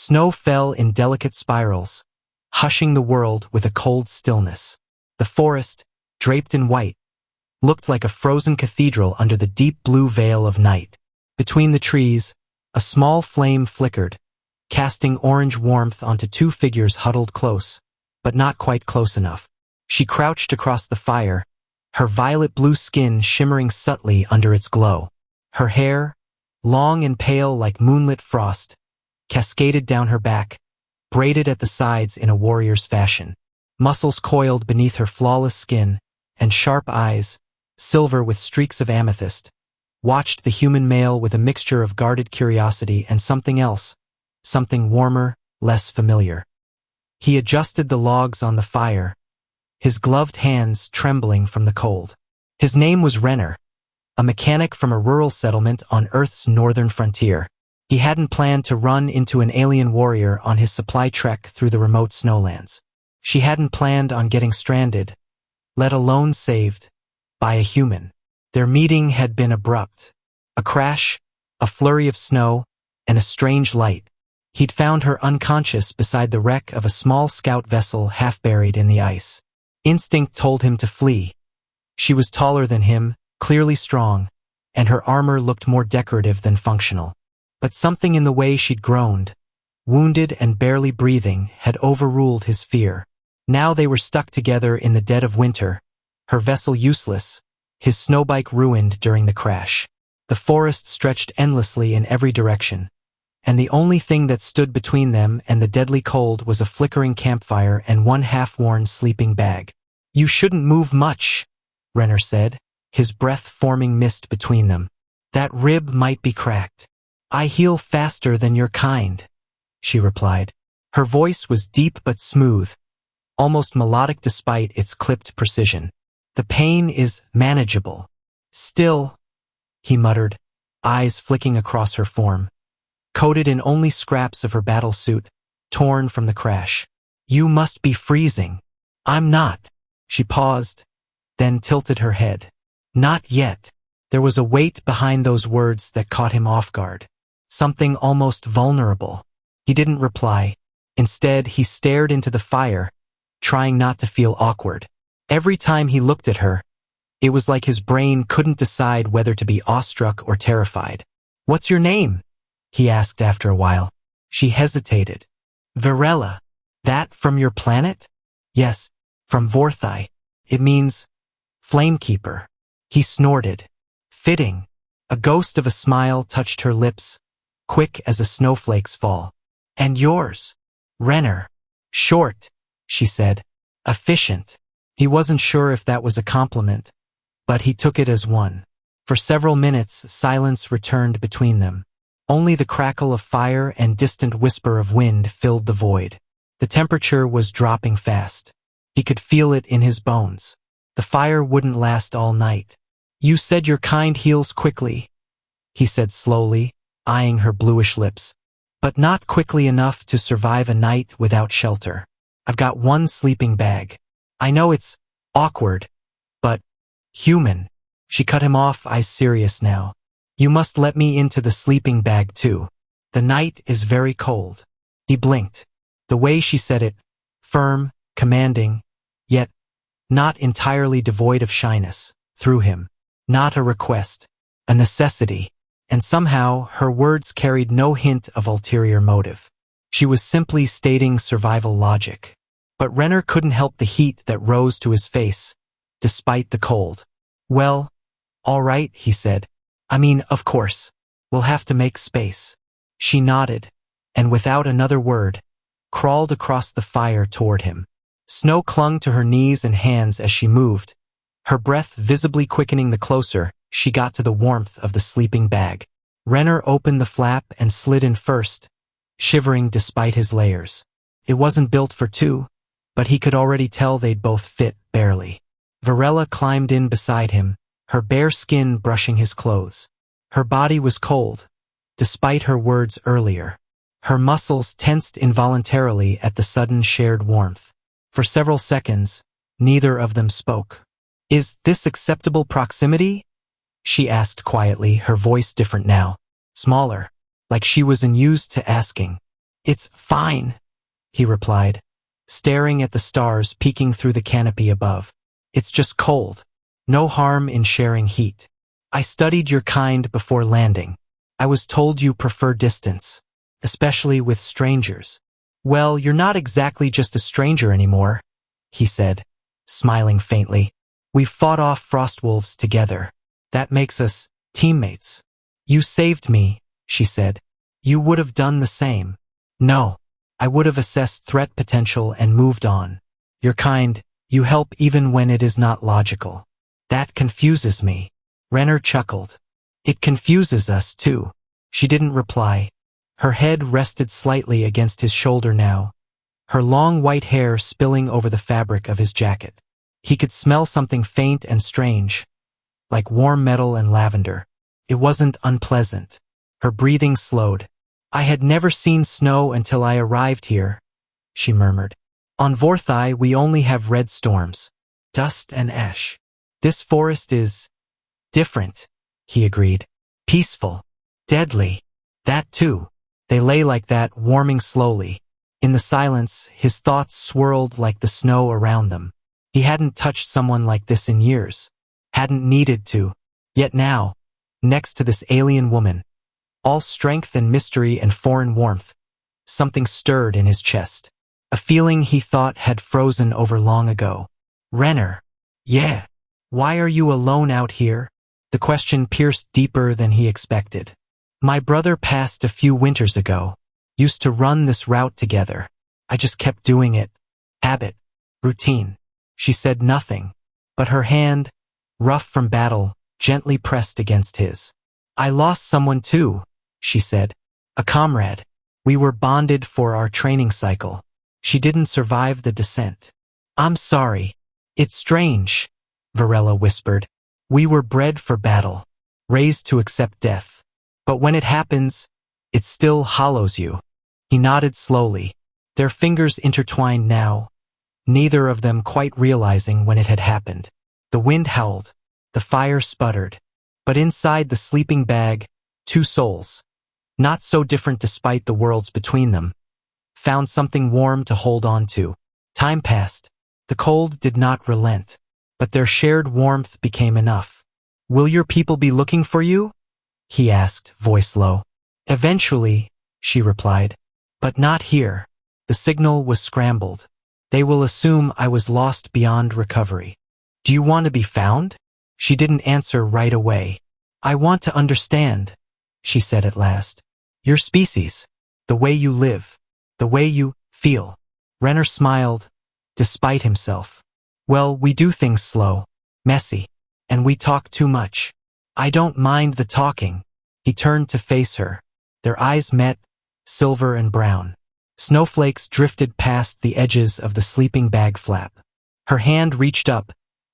Snow fell in delicate spirals, hushing the world with a cold stillness. The forest, draped in white, looked like a frozen cathedral under the deep blue veil of night. Between the trees, a small flame flickered, casting orange warmth onto two figures huddled close, but not quite close enough. She crouched across the fire, her violet-blue skin shimmering subtly under its glow. Her hair, long and pale like moonlit frost, cascaded down her back, braided at the sides in a warrior's fashion. Muscles coiled beneath her flawless skin, and sharp eyes, silver with streaks of amethyst, watched the human male with a mixture of guarded curiosity and something else, something warmer, less familiar. He adjusted the logs on the fire, his gloved hands trembling from the cold. His name was Renner, a mechanic from a rural settlement on Earth's northern frontier. He hadn't planned to run into an alien warrior on his supply trek through the remote snowlands. She hadn't planned on getting stranded, let alone saved, by a human. Their meeting had been abrupt. A crash, a flurry of snow, and a strange light. He'd found her unconscious beside the wreck of a small scout vessel half buried in the ice. Instinct told him to flee. She was taller than him, clearly strong, and her armor looked more decorative than functional. But something in the way she'd groaned, wounded and barely breathing, had overruled his fear. Now they were stuck together in the dead of winter, her vessel useless, his snowbike ruined during the crash. The forest stretched endlessly in every direction, and the only thing that stood between them and the deadly cold was a flickering campfire and one half-worn sleeping bag. "You shouldn't move much," Renner said, his breath forming mist between them. "That rib might be cracked." "I heal faster than your kind," she replied. Her voice was deep but smooth, almost melodic despite its clipped precision. "The pain is manageable." "Still," he muttered, eyes flicking across her form, coated in only scraps of her battle suit, torn from the crash. "You must be freezing." "I'm not." She paused, then tilted her head. "Not yet." There was a weight behind those words that caught him off guard. Something almost vulnerable. He didn't reply. Instead, he stared into the fire, trying not to feel awkward. Every time he looked at her, it was like his brain couldn't decide whether to be awestruck or terrified. "What's your name?" he asked after a while. She hesitated. "Varela." "That from your planet?" "Yes, from Vorthai. It means flamekeeper." He snorted. "Fitting." A ghost of a smile touched her lips, quick as a snowflake's fall. "And yours?" "Renner." "Short," she said. "Efficient." He wasn't sure if that was a compliment, but he took it as one. For several minutes, silence returned between them. Only the crackle of fire and distant whisper of wind filled the void. The temperature was dropping fast. He could feel it in his bones. The fire wouldn't last all night. "You said your kind heals quickly," he said slowly, eyeing her bluish lips. "But not quickly enough to survive a night without shelter. I've got one sleeping bag. I know it's awkward, but human." She cut him off, eyes serious now. "You must let me into the sleeping bag too. The night is very cold." He blinked. The way she said it, firm, commanding, yet not entirely devoid of shyness, threw him. Not a request, a necessity. And somehow her words carried no hint of ulterior motive. She was simply stating survival logic. But Renner couldn't help the heat that rose to his face, despite the cold. "Well, all right," he said. "I mean, of course. We'll have to make space." She nodded, and without another word, crawled across the fire toward him. Snow clung to her knees and hands as she moved, her breath visibly quickening the closer she got to the warmth of the sleeping bag. Renner opened the flap and slid in first, shivering despite his layers. It wasn't built for two, but he could already tell they'd both fit barely. Varela climbed in beside him, her bare skin brushing his clothes. Her body was cold, despite her words earlier. Her muscles tensed involuntarily at the sudden shared warmth. For several seconds, neither of them spoke. "Is this acceptable proximity?" she asked quietly, her voice different now, smaller, like she was unused to asking. It's fine, he replied, staring at the stars peeking through the canopy above. It's just cold. No harm in sharing heat. I studied your kind before landing. I was told you prefer distance, especially with strangers. Well, you're not exactly just a stranger anymore, he said, smiling faintly. We've fought off frostwolves together. That makes us teammates. You saved me, she said. You would have done the same. No, I would have assessed threat potential and moved on. Your kind, you help even when it is not logical. That confuses me. Renner chuckled. It confuses us too. She didn't reply. Her head rested slightly against his shoulder now, her long white hair spilling over the fabric of his jacket. He could smell something faint and strange, like warm metal and lavender. It wasn't unpleasant. Her breathing slowed. I had never seen snow until I arrived here, she murmured. On Vorthai we only have red storms, dust and ash. This forest is different, he agreed. Peaceful, deadly. That too. They lay like that, warming slowly. In the silence, his thoughts swirled like the snow around them. He hadn't touched someone like this in years. Hadn't needed to. Yet now, next to this alien woman, all strength and mystery and foreign warmth, something stirred in his chest. A feeling he thought had frozen over long ago. Renner. Yeah. Why are you alone out here? The question pierced deeper than he expected. My brother passed a few winters ago. Used to run this route together. I just kept doing it. Habit. Routine. She said nothing, but her hand, rough from battle, gently pressed against his. I lost someone too, she said. A comrade. We were bonded for our training cycle. She didn't survive the descent. I'm sorry. It's strange, Varela whispered. We were bred for battle, raised to accept death. But when it happens, it still hollows you. He nodded slowly, their fingers intertwined now, neither of them quite realizing when it had happened. The wind howled, the fire sputtered, but inside the sleeping bag, two souls, not so different despite the worlds between them, found something warm to hold on to. Time passed. The cold did not relent, but their shared warmth became enough. Will your people be looking for you? He asked, voice low. Eventually, she replied. But not here. The signal was scrambled. They will assume I was lost beyond recovery. Do you want to be found? She didn't answer right away. I want to understand, she said at last. Your species, the way you live, the way you feel. Renner smiled, despite himself. Well, we do things slow, messy, and we talk too much. I don't mind the talking. He turned to face her. Their eyes met, silver and brown. Snowflakes drifted past the edges of the sleeping bag flap. Her hand reached up,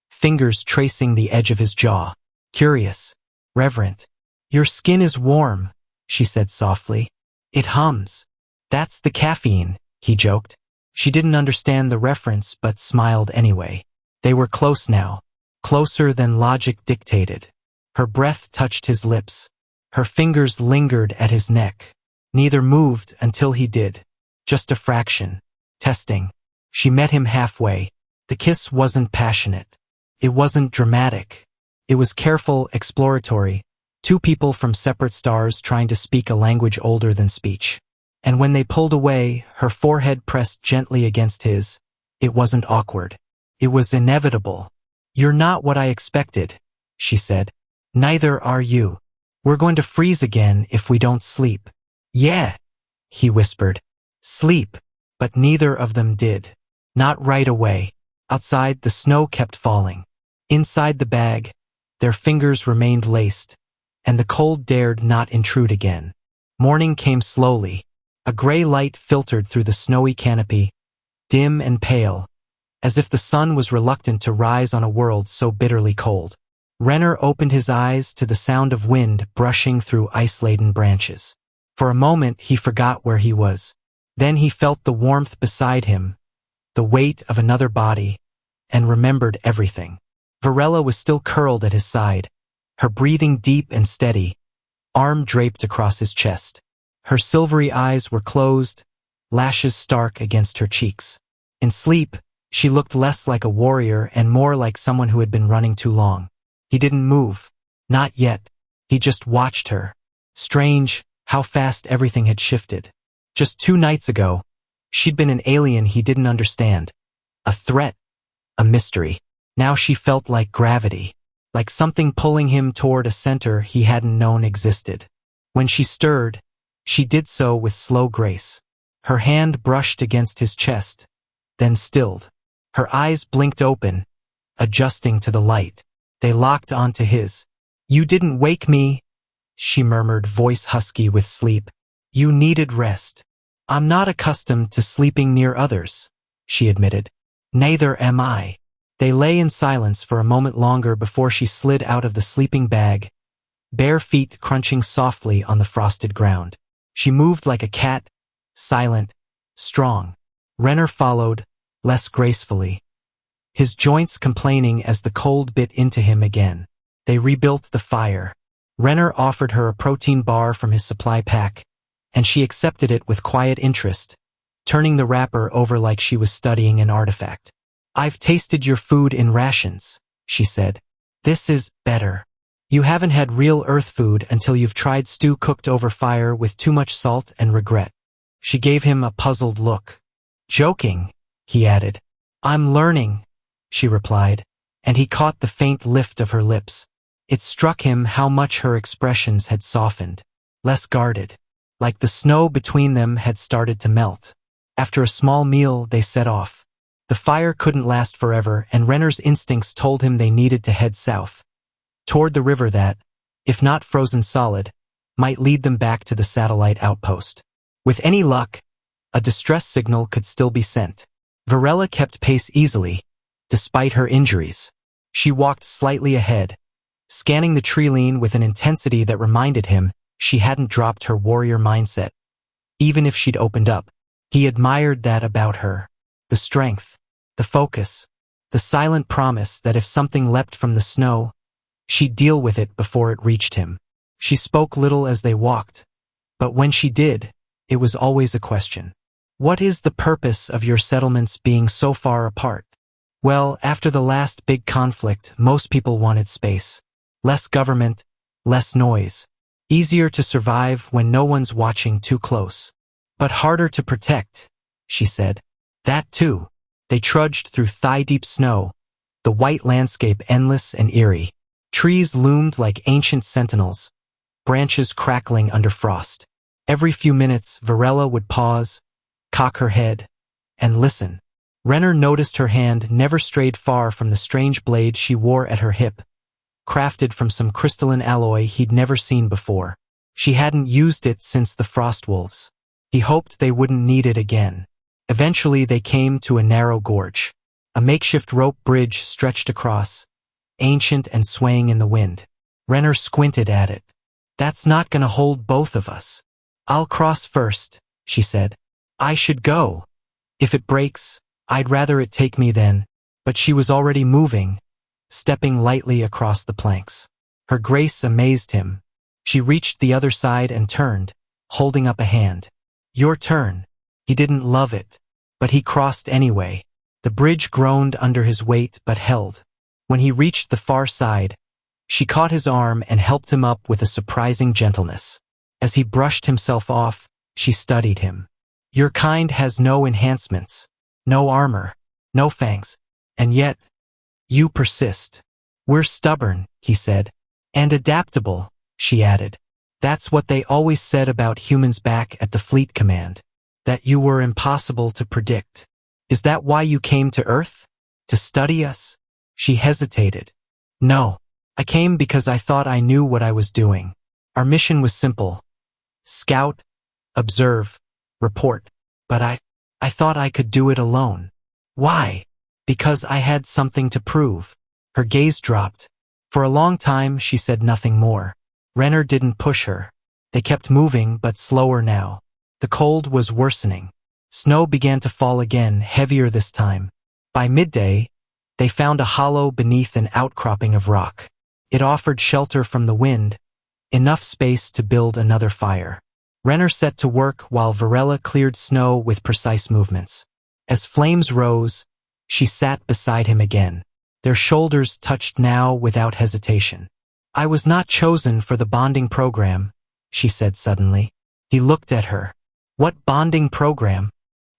fingers tracing the edge of his jaw. Curious, reverent. Your skin is warm, she said softly. It hums. That's the caffeine, he joked. She didn't understand the reference but smiled anyway. They were close now, closer than logic dictated. Her breath touched his lips. Her fingers lingered at his neck. Neither moved until he did. Just a fraction. Testing. She met him halfway. The kiss wasn't passionate. It wasn't dramatic. It was careful, exploratory. Two people from separate stars trying to speak a language older than speech. And when they pulled away, her forehead pressed gently against his. It wasn't awkward. It was inevitable. You're not what I expected, she said. Neither are you. We're going to freeze again if we don't sleep. Yeah, he whispered. Sleep. But neither of them did. Not right away. Outside, the snow kept falling. Inside the bag, their fingers remained laced, and the cold dared not intrude again. Morning came slowly. A gray light filtered through the snowy canopy, dim and pale, as if the sun was reluctant to rise on a world so bitterly cold. Renner opened his eyes to the sound of wind brushing through ice-laden branches. For a moment, he forgot where he was. Then he felt the warmth beside him, the weight of another body, and remembered everything. Varela was still curled at his side, her breathing deep and steady, arm draped across his chest. Her silvery eyes were closed, lashes stark against her cheeks. In sleep, she looked less like a warrior and more like someone who had been running too long. He didn't move. Not yet. He just watched her. Strange how fast everything had shifted. Just 2 nights ago, she'd been an alien he didn't understand. A threat. A mystery. Now she felt like gravity. Like something pulling him toward a center he hadn't known existed. When she stirred, she did so with slow grace. Her hand brushed against his chest, then stilled. Her eyes blinked open, adjusting to the light. They locked onto his. "You didn't wake me," she murmured, voice husky with sleep. "You needed rest." "I'm not accustomed to sleeping near others," she admitted. "Neither am I." They lay in silence for a moment longer before she slid out of the sleeping bag, bare feet crunching softly on the frosted ground. She moved like a cat, silent, strong. Renner followed, less gracefully, his joints complaining as the cold bit into him again. They rebuilt the fire. Renner offered her a protein bar from his supply pack, and she accepted it with quiet interest, turning the wrapper over like she was studying an artifact. "I've tasted your food in rations," she said. "This is better. You haven't had real earth food until you've tried stew cooked over fire with too much salt and regret." She gave him a puzzled look. "Joking," he added. "I'm learning," she replied, and he caught the faint lift of her lips. It struck him how much her expressions had softened, less guarded, like the snow between them had started to melt. After a small meal, they set off. The fire couldn't last forever, and Renner's instincts told him they needed to head south, toward the river that, if not frozen solid, might lead them back to the satellite outpost. With any luck, a distress signal could still be sent. Varela kept pace easily, despite her injuries. She walked slightly ahead, scanning the treeline with an intensity that reminded him she hadn't dropped her warrior mindset, even if she'd opened up. He admired that about her. The strength, the focus, the silent promise that if something leapt from the snow, she'd deal with it before it reached him. She spoke little as they walked, but when she did, it was always a question. "What is the purpose of your settlements being so far apart?" "Well, after the last big conflict, most people wanted space. Less government, less noise. Easier to survive when no one's watching too close. But harder to protect," she said. "That too." They trudged through thigh-deep snow, the white landscape endless and eerie. Trees loomed like ancient sentinels, branches crackling under frost. Every few minutes, Varela would pause, cock her head, and listen. Renner noticed her hand never strayed far from the strange blade she wore at her hip, crafted from some crystalline alloy he'd never seen before. She hadn't used it since the frost wolves. He hoped they wouldn't need it again. Eventually they came to a narrow gorge. A makeshift rope bridge stretched across, ancient and swaying in the wind. Renner squinted at it. "That's not gonna hold both of us." "I'll cross first," she said. "I should go. If it breaks, I'd rather it take me then." But she was already moving, stepping lightly across the planks. Her grace amazed him. She reached the other side and turned, holding up a hand. "Your turn." He didn't love it, but he crossed anyway. The bridge groaned under his weight but held. When he reached the far side, she caught his arm and helped him up with a surprising gentleness. As he brushed himself off, she studied him. "Your kind has no enhancements, no armor, no fangs, and yet, you persist." "We're stubborn," he said. "And adaptable," she added. "That's what they always said about humans back at the Fleet Command. That you were impossible to predict. Is that why you came to Earth? To study us?" She hesitated. "No. I came because I thought I knew what I was doing. Our mission was simple. Scout, observe, report. But I thought I could do it alone." "Why?" "Because I had something to prove." Her gaze dropped. For a long time she said nothing more. Renner didn't push her. They kept moving, but slower now. The cold was worsening. Snow began to fall again, heavier this time. By midday, they found a hollow beneath an outcropping of rock. It offered shelter from the wind, enough space to build another fire. Renner set to work while Varela cleared snow with precise movements. As flames rose, she sat beside him again. Their shoulders touched now without hesitation. "I was not chosen for the bonding program," she said suddenly. He looked at her. "What bonding program?"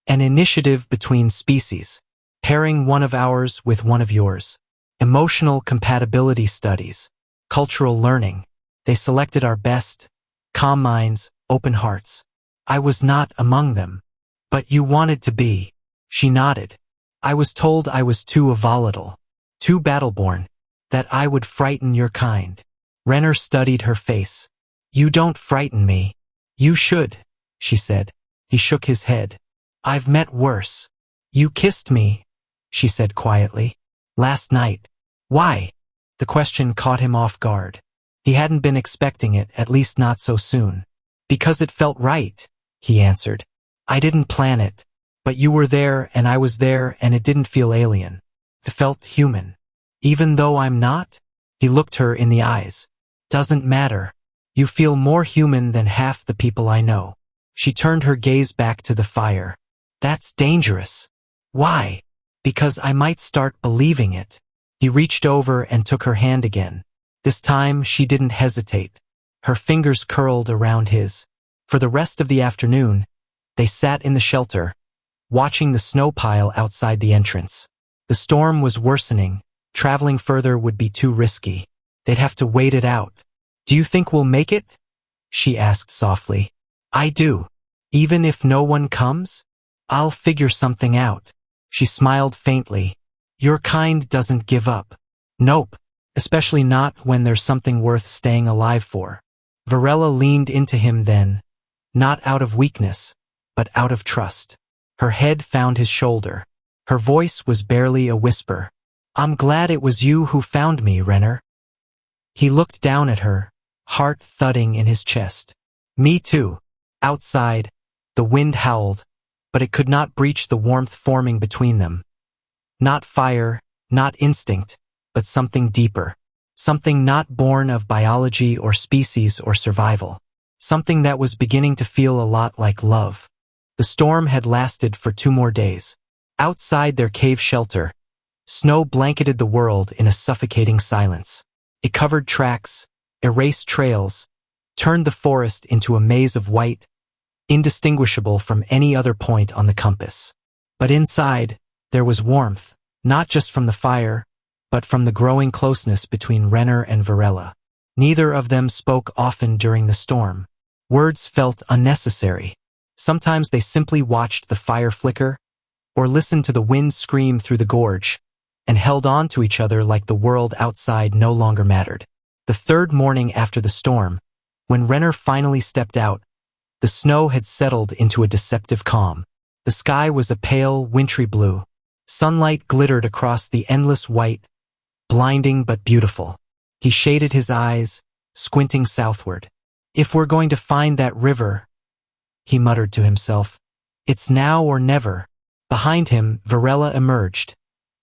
"An initiative between species. Pairing one of ours with one of yours. Emotional compatibility studies. Cultural learning. They selected our best, calm minds, open hearts. I was not among them." "But you wanted to be." She nodded. "I was told I was too volatile, too battleborn, that I would frighten your kind." Renner studied her face. "You don't frighten me." "You should," she said. He shook his head. "I've met worse." "You kissed me," she said quietly. "Last night." "Why?" The question caught him off guard. He hadn't been expecting it, at least not so soon. "Because it felt right," he answered. "I didn't plan it. But you were there and I was there and it didn't feel alien. It felt human." "Even though I'm not?" He looked her in the eyes. "Doesn't matter. You feel more human than half the people I know." She turned her gaze back to the fire. "That's dangerous." "Why?" "Because I might start believing it." He reached over and took her hand again. This time she didn't hesitate. Her fingers curled around his. For the rest of the afternoon, they sat in the shelter, watching the snow pile outside the entrance. The storm was worsening. Traveling further would be too risky. They'd have to wait it out. "Do you think we'll make it?" she asked softly. "I do. Even if no one comes? I'll figure something out." She smiled faintly. "Your kind doesn't give up." "Nope. Especially not when there's something worth staying alive for." Varela leaned into him then, not out of weakness, but out of trust. Her head found his shoulder. Her voice was barely a whisper. "I'm glad it was you who found me, Renner." He looked down at her, heart thudding in his chest. "Me too." Outside, the wind howled, but it could not breach the warmth forming between them. Not fire, not instinct, but something deeper. Something not born of biology or species or survival. Something that was beginning to feel a lot like love. The storm had lasted for 2 more days. Outside their cave shelter, snow blanketed the world in a suffocating silence. It covered tracks, erased trails, turned the forest into a maze of white, indistinguishable from any other point on the compass. But inside, there was warmth, not just from the fire, but from the growing closeness between Renner and Varela. Neither of them spoke often during the storm. Words felt unnecessary. Sometimes they simply watched the fire flicker, or listened to the wind scream through the gorge, and held on to each other like the world outside no longer mattered. The 3rd morning after the storm, when Renner finally stepped out, the snow had settled into a deceptive calm. The sky was a pale, wintry blue. Sunlight glittered across the endless white, blinding but beautiful. He shaded his eyes, squinting southward. "If we're going to find that river," he muttered to himself, "it's now or never." Behind him, Varela emerged,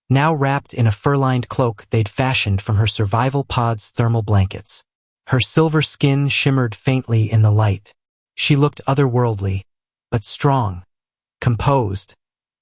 now wrapped in a fur-lined cloak they'd fashioned from her survival pod's thermal blankets. Her silver skin shimmered faintly in the light. She looked otherworldly, but strong, composed,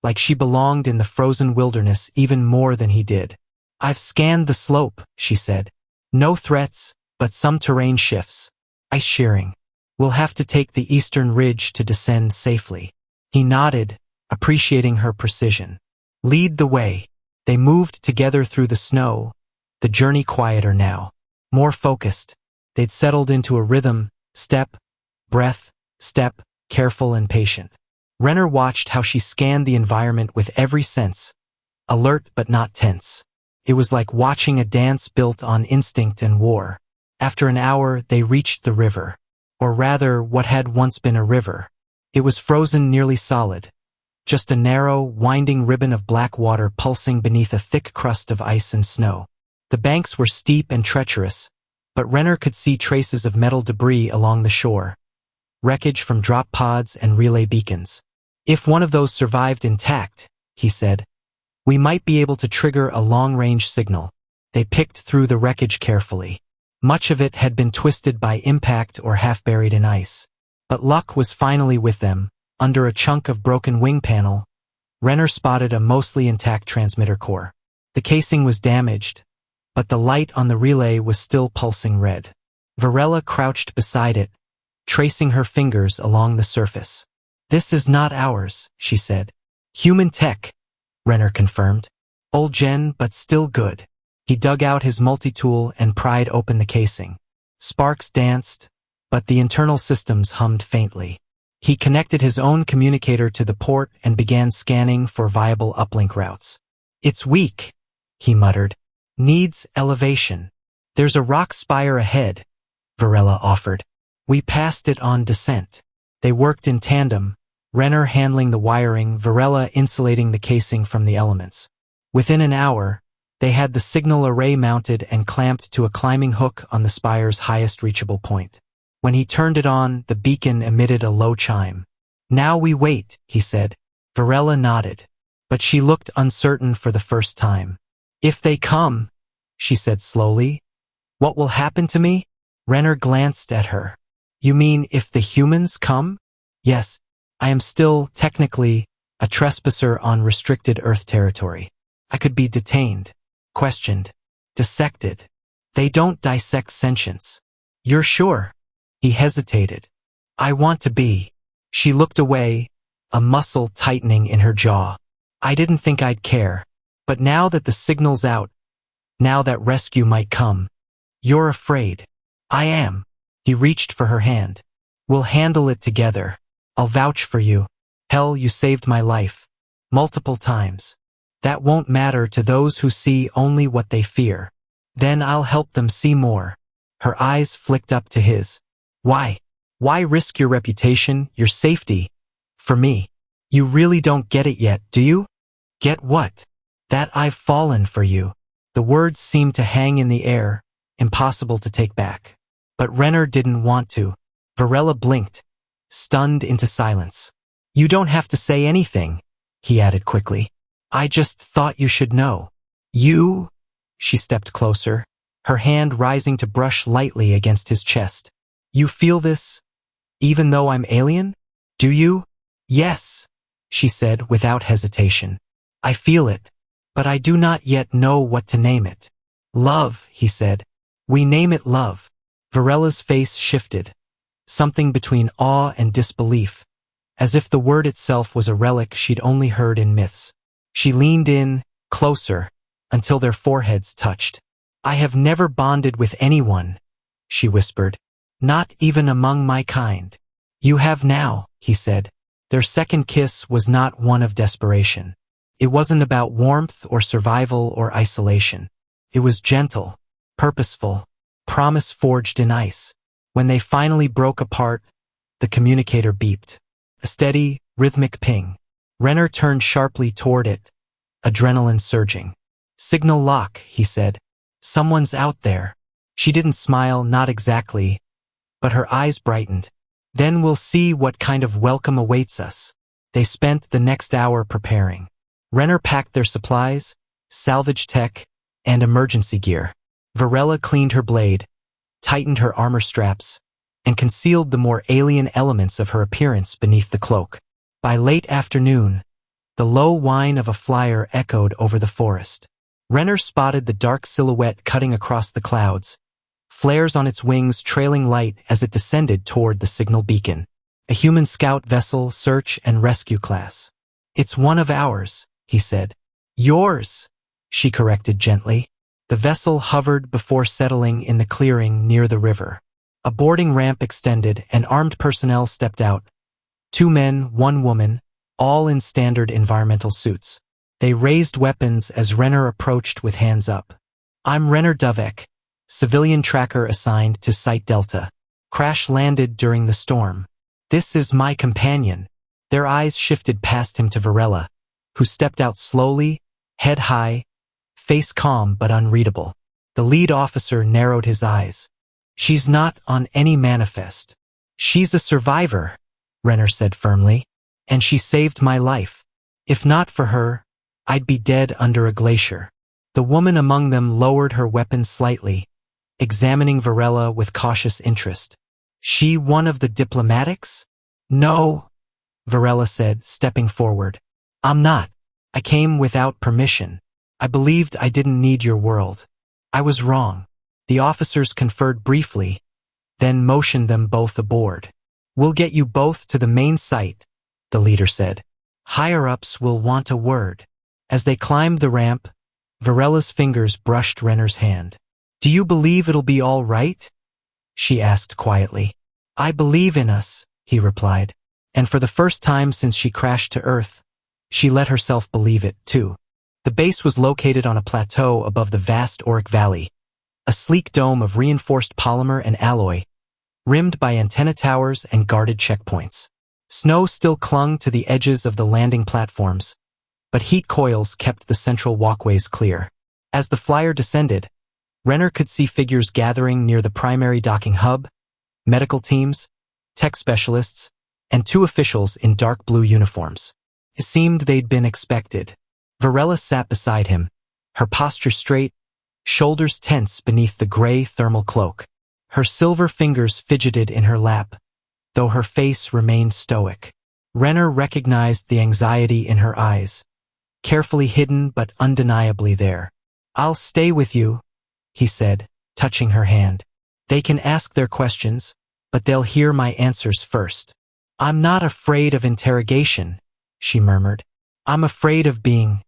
like she belonged in the frozen wilderness even more than he did. "I've scanned the slope," she said. "No threats, but some terrain shifts. Ice shearing. We'll have to take the eastern ridge to descend safely." He nodded, appreciating her precision. "Lead the way." They moved together through the snow, the journey quieter now, more focused. They'd settled into a rhythm, step, breath, step, careful and patient. Renner watched how she scanned the environment with every sense, alert but not tense. It was like watching a dance built on instinct and war. After an hour, they reached the river. Or rather, what had once been a river. It was frozen nearly solid. Just a narrow, winding ribbon of black water pulsing beneath a thick crust of ice and snow. The banks were steep and treacherous, but Renner could see traces of metal debris along the shore, wreckage from drop pods and relay beacons. "If one of those survived intact," he said, "we might be able to trigger a long-range signal." They picked through the wreckage carefully. Much of it had been twisted by impact or half buried in ice. But luck was finally with them. Under a chunk of broken wing panel, Renner spotted a mostly intact transmitter core. The casing was damaged, but the light on the relay was still pulsing red. Varela crouched beside it, tracing her fingers along the surface. "This is not ours," she said. "Human tech," Renner confirmed. "Old gen, but still good." He dug out his multi-tool and pried open the casing. Sparks danced, but the internal systems hummed faintly. He connected his own communicator to the port and began scanning for viable uplink routes. "It's weak," he muttered. "Needs elevation." "There's a rock spire ahead," Varela offered. "We passed it on descent." They worked in tandem, Renner handling the wiring, Varela insulating the casing from the elements. Within an hour, they had the signal array mounted and clamped to a climbing hook on the spire's highest reachable point. When he turned it on, the beacon emitted a low chime. "Now we wait," he said. Varela nodded, but she looked uncertain for the first time. "If they come," she said slowly, "what will happen to me?" Renner glanced at her. "You mean if the humans come?" "Yes, I am still, technically, a trespasser on restricted Earth territory. I could be detained, questioned, dissected. They don't dissect sentience." "You're sure?" He hesitated. "I want to be." She looked away, a muscle tightening in her jaw. "I didn't think I'd care. But now that the signal's out, now that rescue might come, you're afraid." "I am." He reached for her hand. "We'll handle it together. I'll vouch for you. Hell, you saved my life. Multiple times. That won't matter to those who see only what they fear. Then I'll help them see more." Her eyes flicked up to his. "Why? Why risk your reputation, your safety? For me? You really don't get it yet, do you?" "Get what?" "That I've fallen for you." The words seemed to hang in the air, impossible to take back. But Renner didn't want to. Varela blinked, stunned into silence. "You don't have to say anything," he added quickly. "I just thought you should know." "You?" She stepped closer, her hand rising to brush lightly against his chest. "You feel this, even though I'm alien? Do you?" "Yes," she said without hesitation. "I feel it, but I do not yet know what to name it." "Love," he said. "We name it love." Varela's face shifted, something between awe and disbelief, as if the word itself was a relic she'd only heard in myths. She leaned in, closer, until their foreheads touched. "I have never bonded with anyone," she whispered. "Not even among my kind." "You have now," he said. Their second kiss was not one of desperation. It wasn't about warmth or survival or isolation. It was gentle, purposeful, promise forged in ice. When they finally broke apart, the communicator beeped. A steady, rhythmic ping. Renner turned sharply toward it, adrenaline surging. "Signal lock," he said. "Someone's out there." She didn't smile, not exactly, but her eyes brightened. "Then we'll see what kind of welcome awaits us." They spent the next hour preparing. Renner packed their supplies, salvage tech, and emergency gear. Varela cleaned her blade, tightened her armor straps, and concealed the more alien elements of her appearance beneath the cloak. By late afternoon, the low whine of a flyer echoed over the forest. Renner spotted the dark silhouette cutting across the clouds, flares on its wings trailing light as it descended toward the signal beacon. A human scout vessel, search and rescue class. "It's one of ours," he said. "Yours," she corrected gently. The vessel hovered before settling in the clearing near the river. A boarding ramp extended and armed personnel stepped out. 2 men, 1 woman, all in standard environmental suits. They raised weapons as Renner approached with hands up. "I'm Renner Dovek, civilian tracker assigned to Site Delta. Crash landed during the storm. This is my companion." Their eyes shifted past him to Varela, who stepped out slowly, head high, face calm but unreadable. The lead officer narrowed his eyes. "She's not on any manifest." "She's a survivor," Renner said firmly, "and she saved my life. If not for her, I'd be dead under a glacier." The woman among them lowered her weapon slightly, examining Varela with cautious interest. She one of the diplomatics? No, Varela said, stepping forward. I'm not. I came without permission. I believed I didn't need your world. I was wrong. The officers conferred briefly, then motioned them both aboard. We'll get you both to the main site, the leader said. Higher-ups will want a word. As they climbed the ramp, Varela's fingers brushed Renner's hand. Do you believe it'll be all right? She asked quietly. I believe in us, he replied. And for the first time since she crashed to Earth, she let herself believe it, too. The base was located on a plateau above the vast Auric Valley, a sleek dome of reinforced polymer and alloy, rimmed by antenna towers and guarded checkpoints. Snow still clung to the edges of the landing platforms, but heat coils kept the central walkways clear. As the flyer descended, Renner could see figures gathering near the primary docking hub, medical teams, tech specialists, and 2 officials in dark blue uniforms. It seemed they'd been expected. Varela sat beside him, her posture straight, shoulders tense beneath the gray thermal cloak. Her silver fingers fidgeted in her lap, though her face remained stoic. Renner recognized the anxiety in her eyes, carefully hidden but undeniably there. I'll stay with you, he said, touching her hand. They can ask their questions, but they'll hear my answers first. I'm not afraid of interrogation, she murmured. I'm afraid of being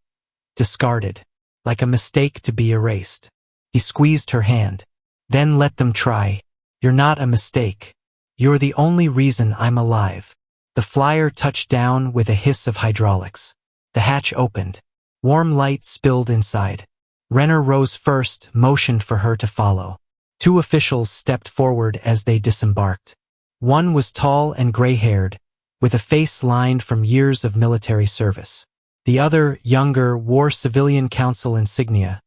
discarded, like a mistake to be erased. He squeezed her hand. Then let them try. You're not a mistake. You're the only reason I'm alive. The flyer touched down with a hiss of hydraulics. The hatch opened. Warm light spilled inside. Renner rose first, motioned for her to follow. 2 officials stepped forward as they disembarked. One was tall and gray-haired, with a face lined from years of military service. The other, younger, wore civilian council insignia,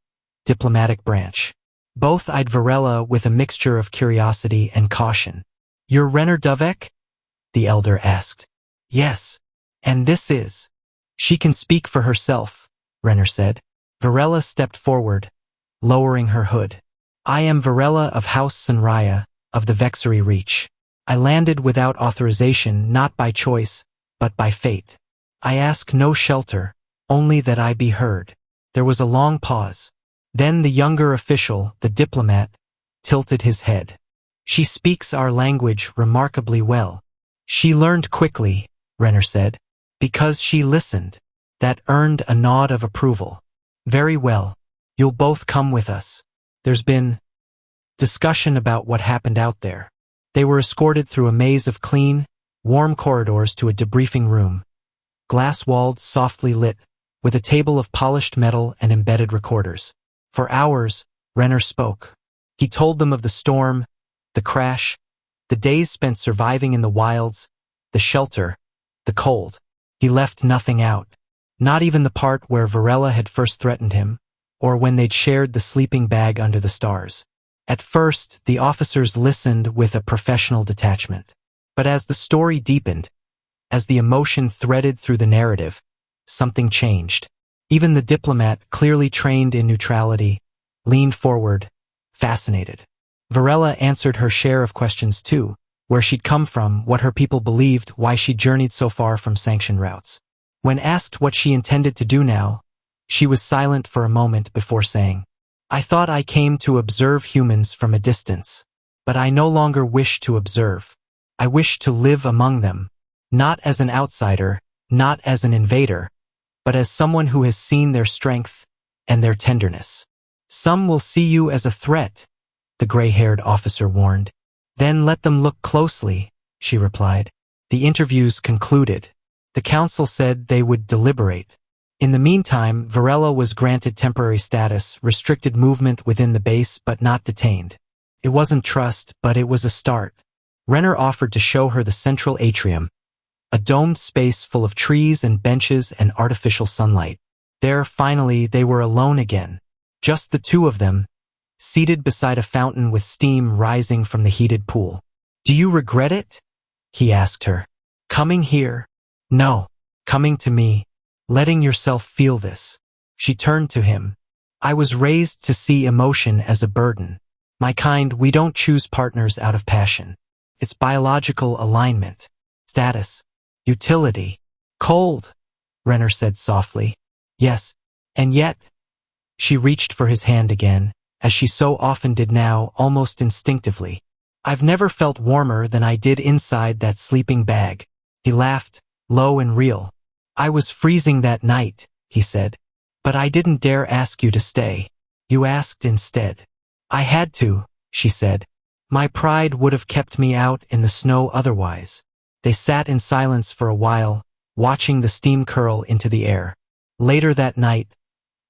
diplomatic branch. Both eyed Varela with a mixture of curiosity and caution. You're Renner Dovek? The elder asked. Yes. And this is? She can speak for herself, Renner said. Varela stepped forward, lowering her hood. I am Varela of House Sunraya, of the Vexery Reach. I landed without authorization, not by choice, but by fate. I ask no shelter, only that I be heard. There was a long pause. Then the younger official, the diplomat, tilted his head. She speaks our language remarkably well. She learned quickly, Renner said, because she listened. That earned a nod of approval. Very well. You'll both come with us. There's been discussion about what happened out there. They were escorted through a maze of clean, warm corridors to a debriefing room, glass-walled, softly lit, with a table of polished metal and embedded recorders. For hours, Renner spoke. He told them of the storm, the crash, the days spent surviving in the wilds, the shelter, the cold. He left nothing out, not even the part where Varela had first threatened him, or when they'd shared the sleeping bag under the stars. At first, the officers listened with a professional detachment. But as the story deepened, as the emotion threaded through the narrative, something changed. Even the diplomat, clearly trained in neutrality, leaned forward, fascinated. Varela answered her share of questions too, where she'd come from, what her people believed, why she'd journeyed so far from sanctioned routes. When asked what she intended to do now, she was silent for a moment before saying, I thought I came to observe humans from a distance, but I no longer wish to observe. I wish to live among them, not as an outsider, not as an invader, but as someone who has seen their strength and their tenderness. Some will see you as a threat, the gray-haired officer warned. Then let them look closely, she replied. The interviews concluded. The council said they would deliberate. In the meantime, Varela was granted temporary status, restricted movement within the base but not detained. It wasn't trust, but it was a start. Renner offered to show her the central atrium, a domed space full of trees and benches and artificial sunlight. There, finally, they were alone again. Just the 2 of them, seated beside a fountain with steam rising from the heated pool. Do you regret it? He asked her. Coming here? No. Coming to me. Letting yourself feel this. She turned to him. I was raised to see emotion as a burden. My kind, we don't choose partners out of passion. It's biological alignment, status, utility. Cold, Renner said softly. Yes, and yet. She reached for his hand again, as she so often did now, almost instinctively. I've never felt warmer than I did inside that sleeping bag. He laughed, low and real. I was freezing that night, he said. But I didn't dare ask you to stay. You asked instead. I had to, she said. My pride would have kept me out in the snow otherwise. They sat in silence for a while, watching the steam curl into the air. Later that night,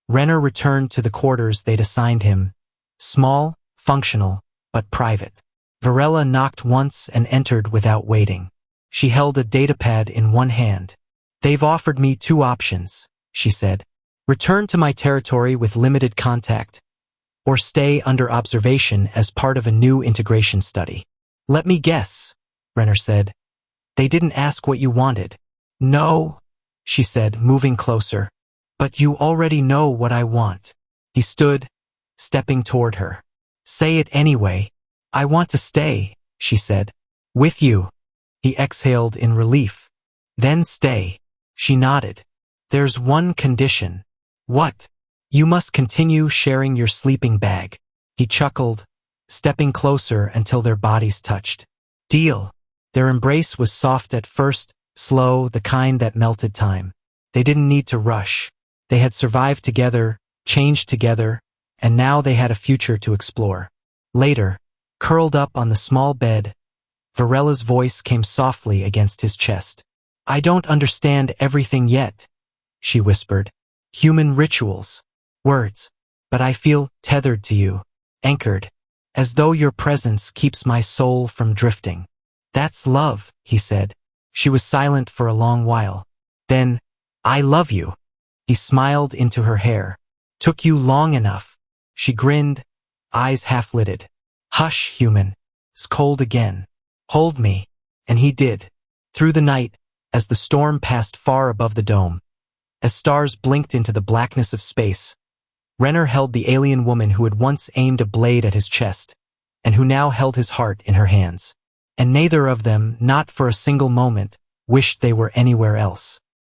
Renner returned to the quarters they'd assigned him. Small, functional, but private. Varela knocked once and entered without waiting. She held a datapad in one hand. They've offered me 2 options, she said. Return to my territory with limited contact, or stay under observation as part of a new integration study. Let me guess, Renner said. They didn't ask what you wanted. No, she said, moving closer. But you already know what I want. He stood, stepping toward her. Say it anyway. I want to stay, she said. With you. He exhaled in relief. Then stay. She nodded. There's one condition. What? You must continue sharing your sleeping bag. He chuckled, stepping closer until their bodies touched. Deal. Their embrace was soft at first, slow, the kind that melted time. They didn't need to rush. They had survived together, changed together, and now they had a future to explore. Later, curled up on the small bed, Varela's voice came softly against his chest. I don't understand everything yet, she whispered. Human rituals, words, but I feel tethered to you, anchored, as though your presence keeps my soul from drifting. That's love, he said. She was silent for a long while. Then, I love you. He smiled into her hair. Took you long enough. She grinned, eyes half-lidded. Hush, human. It's cold again. Hold me. And he did. Through the night, as the storm passed far above the dome, as stars blinked into the blackness of space, Renner held the alien woman who had once aimed a blade at his chest, and who now held his heart in her hands. And neither of them, not for a single moment, wished they were anywhere else.